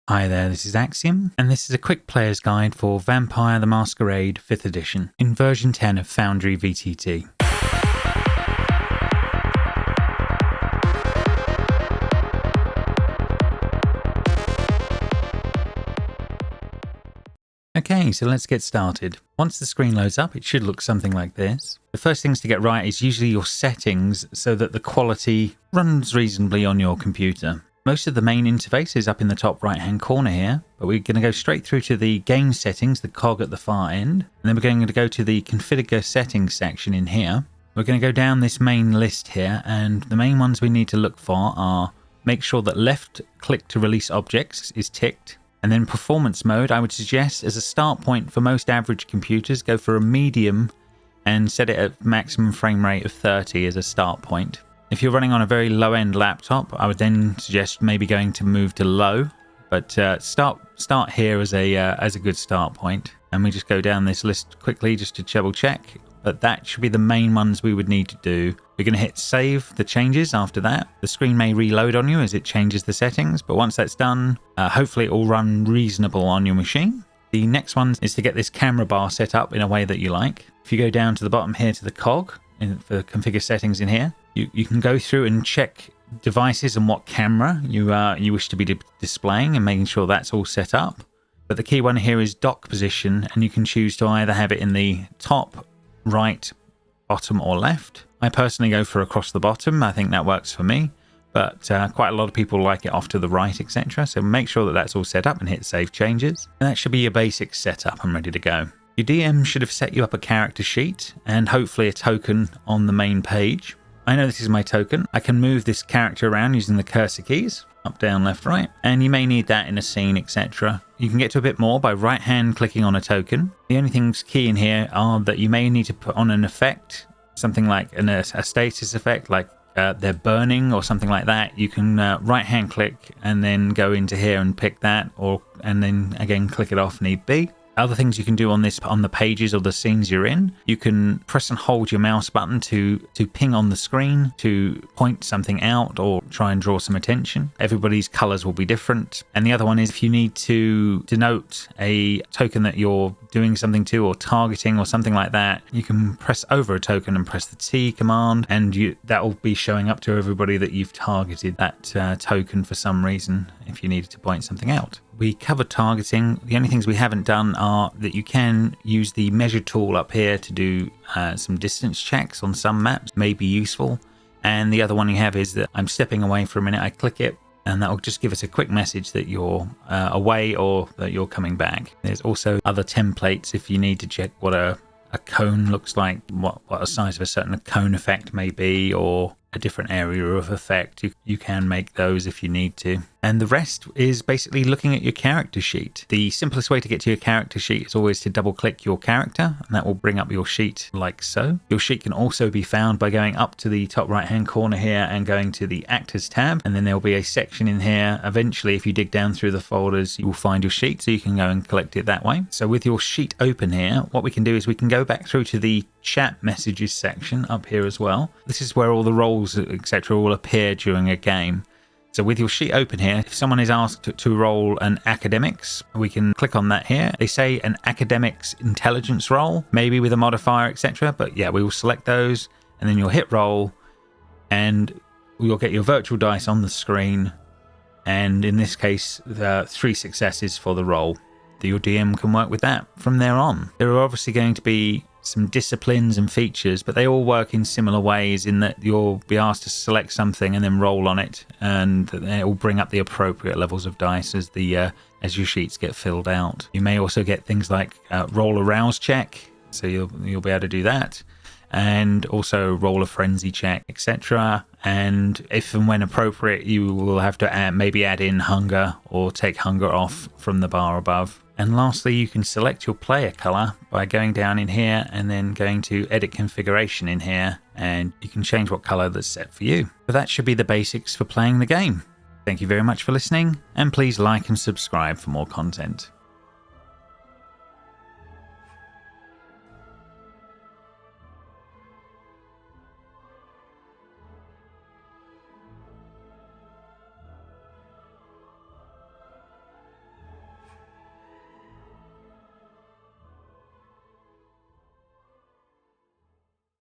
Hi there, this is Axiom, and this is a quick player's guide for Vampire the Masquerade 5th edition in version 10 of Foundry VTT. Okay, so let's get started. Once the screen loads up, it should look something like this. The first things to get right is usually your settings so that the quality runs reasonably on your computer. Most of the main interface is up in the top right hand corner here, but we're going to go straight through to the game settings, the cog at the far end, and then we're going to go to the configure settings section in here. We're going to go down this main list here, and the main ones we need to look for are make sure that left click to release objects is ticked, and then performance mode I would suggest as a start point for most average computers, go for a medium and set it at maximum frame rate of 30 as a start point. If you're running on a very low-end laptop, I would then suggest maybe going to move to low, but start here as a good start point. And we just go down this list quickly just to double check, but that should be the main ones we would need to do. We're going to hit save the changes after that. The screen may reload on you as it changes the settings, but once that's done, hopefully it will run reasonable on your machine. The next one is to get this camera bar set up in a way that you like. If you go down to the bottom here to the cog, for configure settings in here, you can go through and check devices and what camera you wish to be displaying and making sure that's all set up. But the key one here is dock position, and you can choose to either have it in the top, right, bottom or left. I personally go for across the bottom. I think that works for me, but quite a lot of people like it off to the right, etc. So make sure that that's all set up and hit save changes. And that should be your basic setup and ready to go. Your DM should have set you up a character sheet and hopefully a token on the main page. I know this is my token. I can move this character around using the cursor keys, up, down, left, right, and you may need that in a scene, etc. You can get to a bit more by right hand clicking on a token. The only things key in here are that you may need to put on an effect, something like a status effect, like they're burning or something like that. You can right hand click and then go into here and pick that, and then again click it off need be. Other things you can do on the pages or the scenes you're in, you can press and hold your mouse button to ping on the screen, to point something out or try and draw some attention. Everybody's colors will be different. And the other one is if you need to denote a token that you're doing something to or targeting or something like that, you can press over a token and press the T command, and that will be showing up to everybody that you've targeted that token for some reason if you needed to point something out. We covered targeting. The only things we haven't done are that you can use the measure tool up here to do some distance checks on some maps, may be useful. And the other one you have is that I'm stepping away for a minute, I click it, and that will just give us a quick message that you're away or that you're coming back. There's also other templates if you need to check what a cone looks like, what a size of a certain cone effect may be, or a different area of effect. You can make those if you need to. And the rest is basically looking at your character sheet. The simplest way to get to your character sheet is always to double click your character, and that will bring up your sheet like so. Your sheet can also be found by going up to the top right hand corner here and going to the actors tab, and then there'll be a section in here. Eventually, if you dig down through the folders, you will find your sheet, so you can go and collect it that way. So with your sheet open here, what we can do is we can go back through to the chat messages section up here as well. This is where all the roles, etc. will appear during a game. So with your sheet open here, if someone is asked to roll an academics, we can click on that here. They say an academics intelligence roll, maybe with a modifier, etc. But yeah, we will select those, and then you'll hit roll, and you'll get your virtual dice on the screen. And in this case, 3 successes for the roll. Your DM can work with that from there on. There are obviously going to be some disciplines and features, but they all work in similar ways in that you'll be asked to select something and then roll on it, and it will bring up the appropriate levels of dice as your sheets get filled out. You may also get things like roll a rouse check, so you'll be able to do that, and also roll a frenzy check, etc. And if and when appropriate, you will have to maybe add in hunger or take hunger off from the bar above. And lastly, you can select your player color by going down in here and then going to edit configuration in here, and you can change what color that's set for you. But that should be the basics for playing the game. Thank you very much for listening, and please like and subscribe for more content.